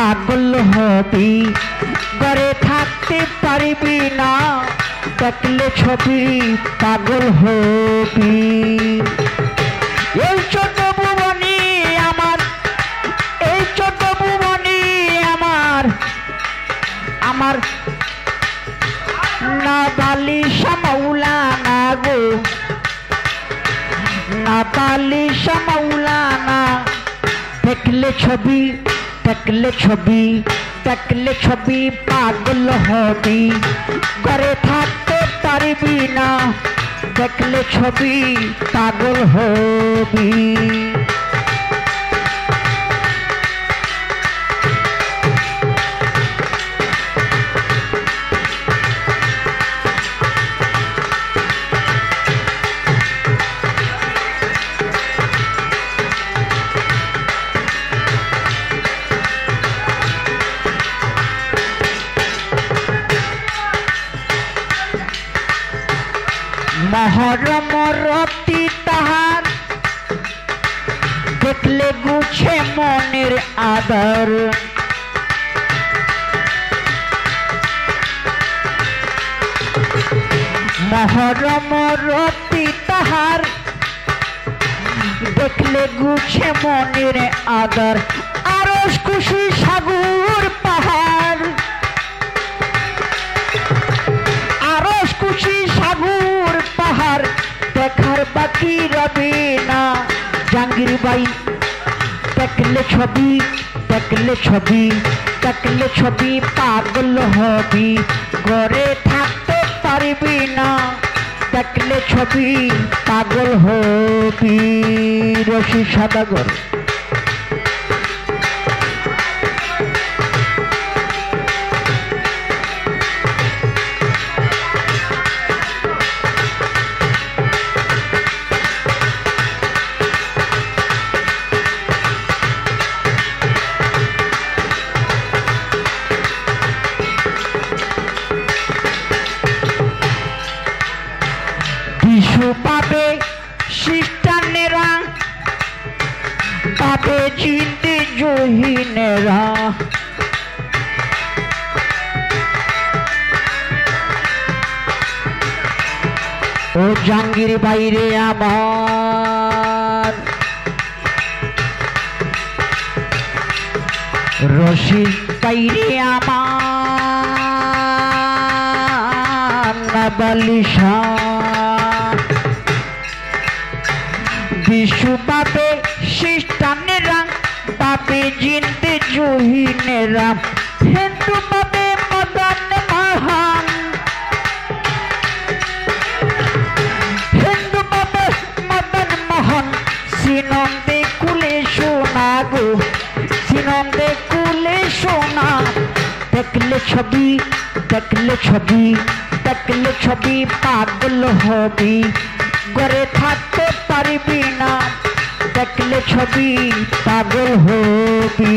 পাগল হবি ঘরে থাকতে পারবি না দেখলে ছবি পাগল হবি এই ছোট ভুবনে আমার এই ছোট ভুবনে আমার আমার না বালিশা মৌলানা গো না বালিশা মৌলানা দেখলে ছবি পাগল হবি ঘরে থাকতে পারবি না দেখলে ছবি পাগল হবি মহরম রতি তাহার দেখলে গুছে মনের আদর মহরম রতি তাহার দেখলে গুছে মনের আদর আরশ খুশি সাগর পাহাড় আরশ খুশি সাগর পাহাড় দেখার বাকি রবে না জাহাঙ্গীর ভাই দেখলে ছবি পাগল হবি ঘরে থাকতে পারবি না দেখলে ছবি পাগল হবি রশি সদাগর পাবে খ্রিস্টানেরা পাবে জিন্দে জহিনেরা ও জাহাঙ্গীর বাইরে আমার রশিদ বাইরে আমার নাবালিশা বিশু পাবে খ্রিস্টানেরা পাবে জিন্দে জহিনেরা হিন্দু পাবে মদন মোহন হিন্দু পাবে মদন মোহন সিনন্দে কুলে সোনা গো সিনন্দে কুলে সোনা দেখলে ছবি পাগল হবি ঘরে থাকতে পারবি না দেখলে ছবি পাগল হবি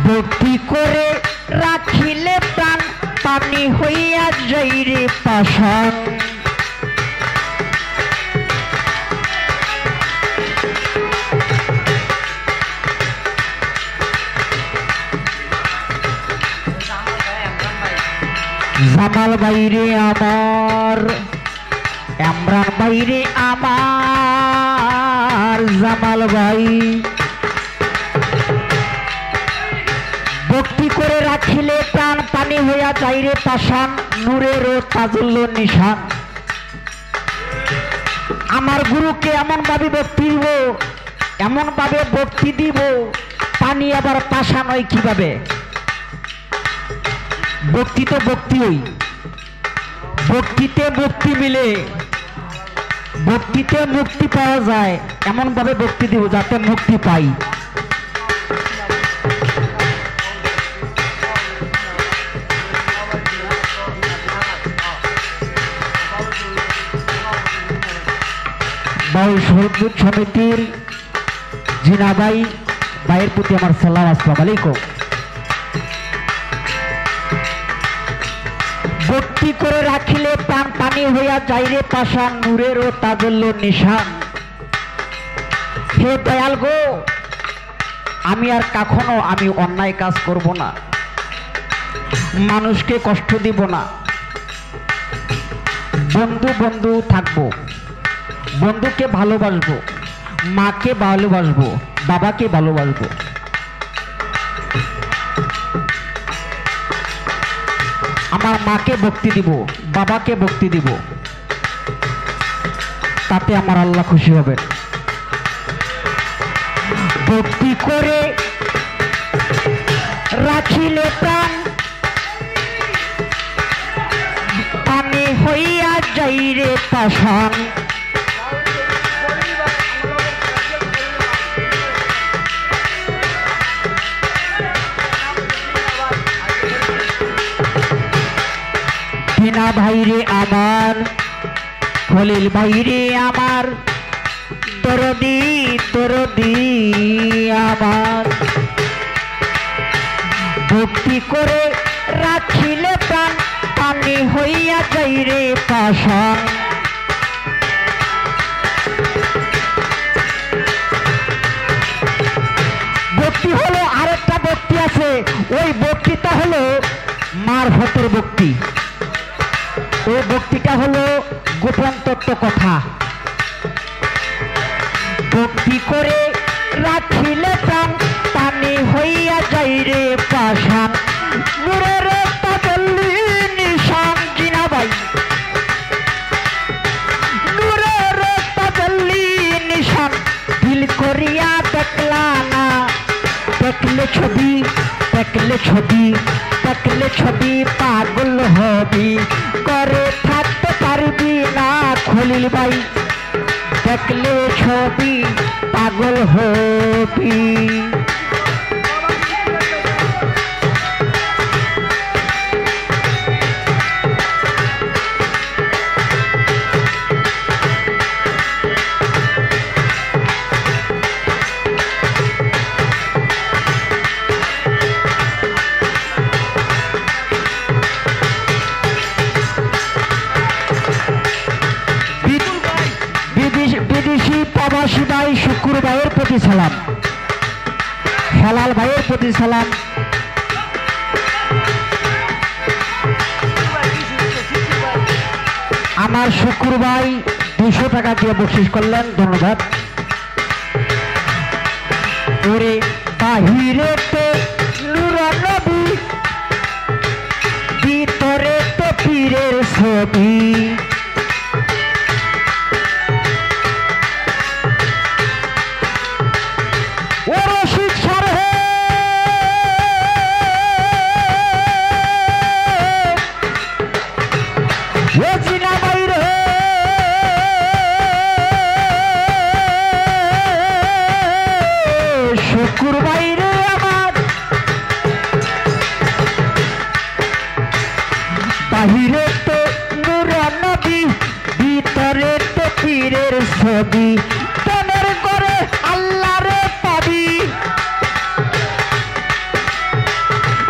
ভক্তি করে রাখিলে প্রাণ পানি হইয়া যাইরে পাষাণ জামাল বাইরে আমার ইমরান বাইরে আমার জামাল ভাই ভক্তি করে রাখিলে প্রাণ পানি হইয়া যাইরে পাষাণ নূরের ও তাজুল্য নিশান আমার গুরুকে এমন ভাবে ভক্তি দিব পানি আবার পাষাণ হয় কিভাবে ভক্তি তো ভক্তিই ভক্তিতে মুক্তি মিলে ভক্তিতে মুক্তি পাওয়া যায় এমন ভাবে ভক্তি দিব যাতে মুক্তি পাই বাউল সহযোগ সমিতির জিনাবাই ভাইয়ের প্রতি আমার সালাম, আসসালামু আলাইকুম। ভক্তি করে রাখিলে প্রাণ পানি হইয়া যাইরে পাষাণ, নূরের ও তাজল্য নিশান। হে দয়াল গো, আমি আর কখনো অন্যায় কাজ করব না, মানুষকে কষ্ট দিব না, বন্ধু বন্ধু থাকবো, বন্ধুকে ভালোবাসবো, মাকে ভালোবাসবো, বাবাকে ভালোবাসবো। আমার মাকে ভক্তি দিব, বাবাকে ভক্তি দিব, তাতে আমার আল্লাহ খুশি হবে। ভক্তি করে রাখিলে প্রাণ পানি হইয়া যাইরে পাষাণ। বিনা ভাইরে আমার, খলিল ভাইরে আমার, দরদি দরদি আমার। ভক্তি করে রাখিলে প্রাণ পানি হইয়া যাইরে পাষাণ। ভক্তি হলো আরেকটা ভক্তি আছে, ওই ভক্তিটা হলো মারফতের ভক্তি। ওই ভক্তিটা হলো গোপন তত্ত্ব কথা। ভক্তি করে রাখিলে প্রাণ পানি হইয়া যাইরে পাষাণ। নূরের তাজল্লি নিশান জিনাবাই, নূরের তাজল্লি নিশান। দিল করিয়া দেখলা না, দেখলে ছবি, দেখলে ছবি, দেখলে ছবি পাগল হবি, করে থাকতে পারবি না খলিল ভাই, দেখলে ছবি পাগল হবি। বিদেশি প্রবাসী ভাই শুকুর ভাইয়ের প্রতি সালাম, হেলাল ভাইয়ের প্রতি সালাম। আমার শুকুর ভাই 200 টাকা দিয়ে বকশিশ করলেন, ধন্যবাদ। ওরে বাহিরে তো নূর নবী, ভিতরে তো পীরের ছবি। শুকুর ভাইরে আমার, বাহিরে তো নূর নবী, ভিতরে তো পীরের ছবি। প্রেমের করে আল্লাহরে পাবি,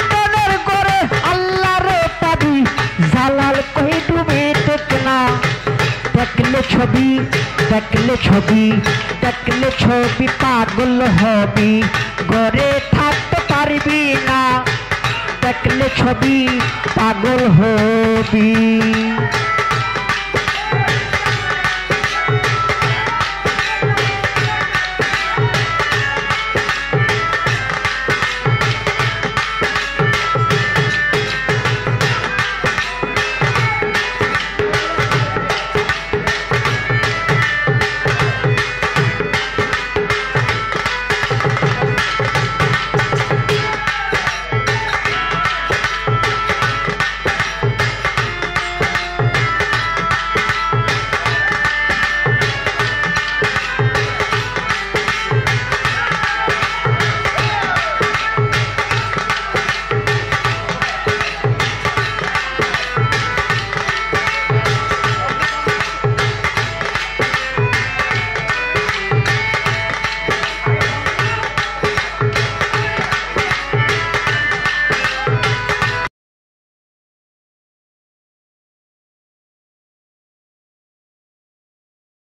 প্রেমের করে আল্লাহরে পাবি। জালাল কই ডুবে দেখ না, দেখলে ছবি, দেখলে ছবি, দেখলে ছবি পাগল হবি, ঘরে থাকতে পারবি না, দেখলে ছবি পাগল হবি।